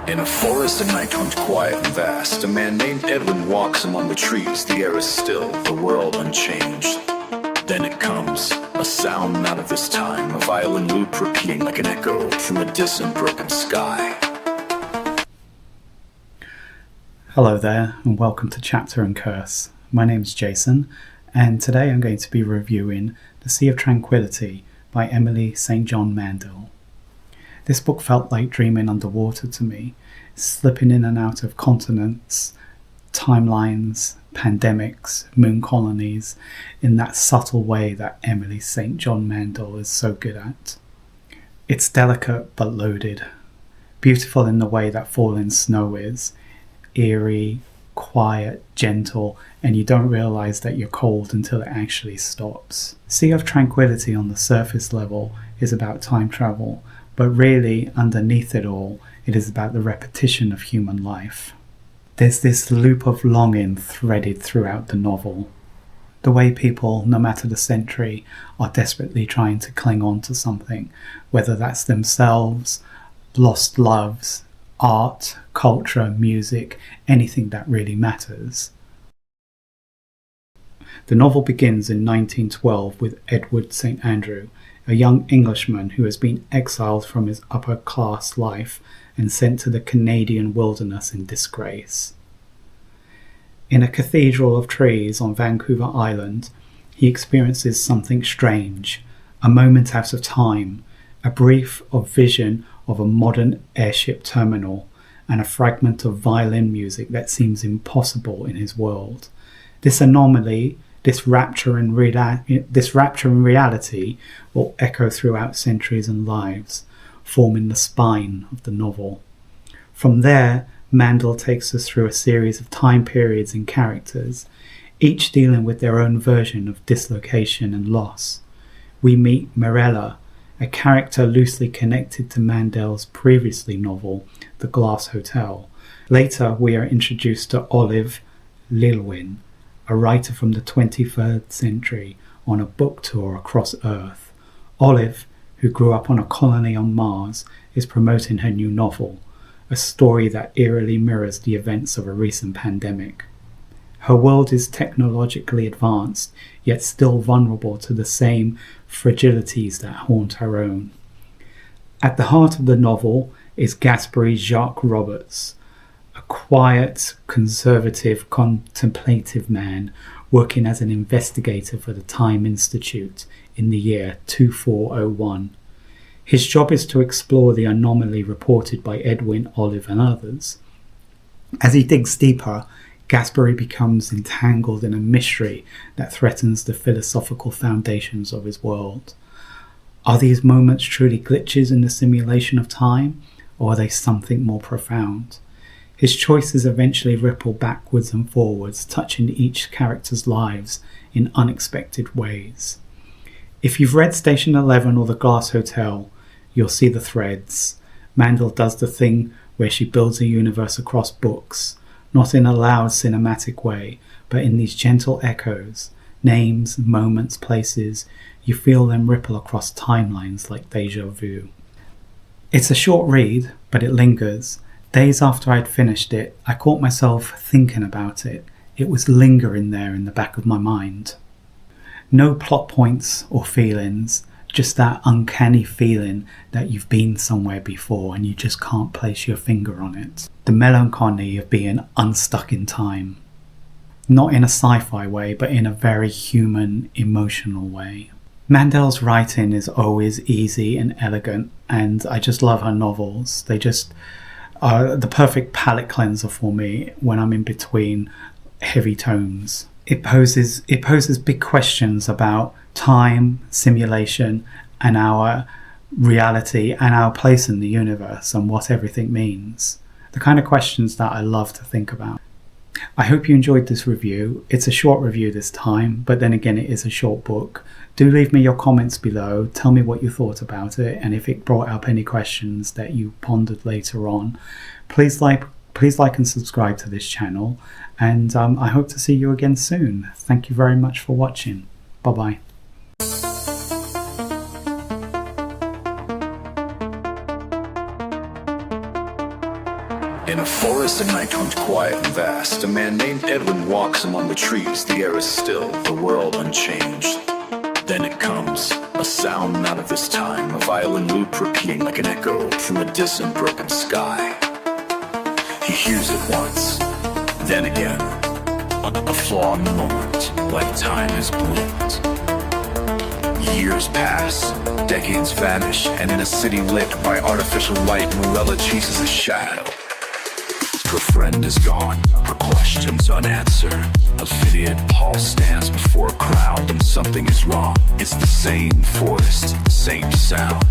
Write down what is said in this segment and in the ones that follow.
In a forest, the night comes quiet and vast. A man named Edwin walks among the trees. The air is still, the world unchanged. Then it comes, a sound not of this time, a violin loop repeating like an echo from a distant broken sky. Hello there, and welcome to Chapter and Curse. My name's Jason, and today I'm going to be reviewing The Sea of Tranquility by Emily St John Mandel. This book felt like dreaming underwater to me, slipping in and out of continents, timelines, pandemics, moon colonies, in that subtle way that Emily St John Mandel is so good at. It's delicate but loaded, beautiful in the way that falling snow is, eerie, quiet, gentle, and you don't realise that you're cold until it actually stops. Sea of Tranquility on the surface level is about time travel, but really underneath it all, it is about the repetition of human life. There's this loop of longing threaded throughout the novel. The way people, no matter the century, are desperately trying to cling on to something, whether that's themselves, lost loves, art, culture, music, anything that really matters. The novel begins in 1912 with Edward St Andrew, a young Englishman who has been exiled from his upper-class life and sent to the Canadian wilderness in disgrace. In a cathedral of trees on Vancouver Island, he experiences something strange, a moment out of time, a brief of vision of a modern airship terminal, and a fragment of violin music that seems impossible in his world. This anomaly, this rapture in reality will echo throughout centuries and lives, forming the spine of the novel. From there, Mandel takes us through a series of time periods and characters, each dealing with their own version of dislocation and loss. We meet Mirella, a character loosely connected to Mandel's previously novel, The Glass Hotel. Later, we are introduced to Olive Lilwyn, a writer from the 23rd century on a book tour across Earth. Olive, who grew up on a colony on Mars, is promoting her new novel, a story that eerily mirrors the events of a recent pandemic. Her world is technologically advanced, yet still vulnerable to the same fragilities that haunt her own. At the heart of the novel is Gaspard Jacques Roberts, a quiet, conservative, contemplative man working as an investigator for the Time Institute in the year 2401. His job is to explore the anomaly reported by Edwin, Olive, and others. As he digs deeper, Gaspard becomes entangled in a mystery that threatens the philosophical foundations of his world. Are these moments truly glitches in the simulation of time, or are they something more profound? His choices eventually ripple backwards and forwards, touching each character's lives in unexpected ways. If you've read Station 11 or The Glass Hotel, you'll see the threads. Mandel does the thing where she builds a universe across books, not in a loud cinematic way, but in these gentle echoes, names, moments, places. You feel them ripple across timelines like deja vu. It's a short read, but it lingers. Days after I'd finished it, I caught myself thinking about it. It was lingering there in the back of my mind. No plot points or feelings, just that uncanny feeling that you've been somewhere before and you just can't place your finger on it. The melancholy of being unstuck in time. Not in a sci-fi way, but in a very human, emotional way. Mandel's writing is always easy and elegant, and I just love her novels. They just are the perfect palate cleanser for me when I'm in between heavy tomes. It poses big questions about time, simulation, and our reality and our place in the universe and what everything means. The kind of questions that I love to think about. I hope you enjoyed this review. It's a short review this time, but then again it is a short book. Do leave me your comments below. Tell me what you thought about it, and if it brought up any questions that you pondered later on. Please like and subscribe to this channel, and I hope to see you again soon. Thank you very much for watching. Bye bye. In a forest, the night turns quiet and vast. A man named Edwin walks among the trees. The air is still, the world unchanged. Then it comes, a sound out of this time, a violin loop repeating like an echo from a distant broken sky. He hears it once, then again, a flaw in the moment, like time has bloomed. Years pass, decades vanish, and in a city lit by artificial light, Morella chases a shadow. Her friend is gone, her questions unanswered. A fidget Paul stands before a crowd and something is wrong. It's the same forest, the same sound,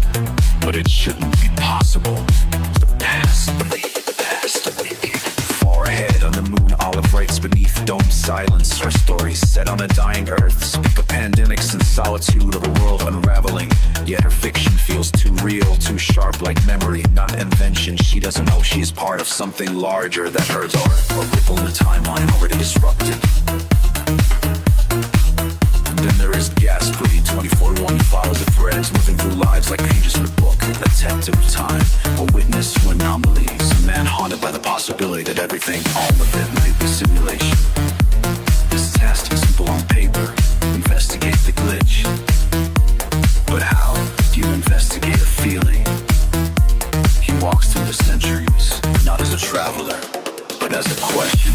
but it shouldn't be possible. The past awakening. Far ahead on the moon, olive writes beneath dome silence. Her story set on a dying earth, speak of pandemics and solitude of a world unraveling. Yet her fiction feels too real, too sharp like memory, not invention. She doesn't know she is part of something larger that hurts her. A ripple in the timeline already disrupted. And then there is Gaspery, 24/1 follows the threads, moving through lives like pages in a book. A detective of time, a witness to anomalies, a man haunted by the possibility that everything, all of it, might be simulation. This task is simple on paper, investigate the glitch. But how do you investigate a feeling? He walks through the centuries, not as a traveler, but as a question.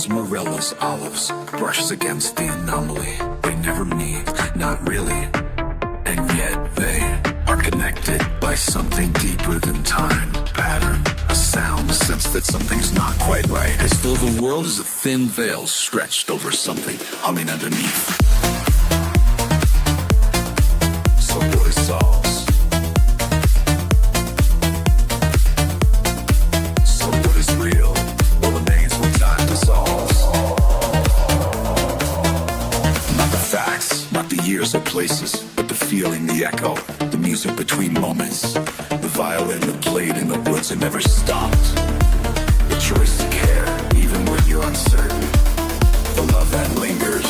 Morella's olives brushes against the anomaly. They never meet, not really. And yet they are connected by something deeper than time. Pattern, a sound, a sense that something's not quite right. As though the world is a thin veil stretched over something humming underneath. So what it solves. So what is real will remains when time dissolves. Not the years or places, but the feeling, the echo, the music between moments. The violin that played in the woods and never stopped. The choice to care, even when you're uncertain. The love that lingers,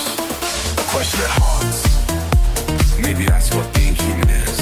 the question that haunts. Maybe that's what being human is.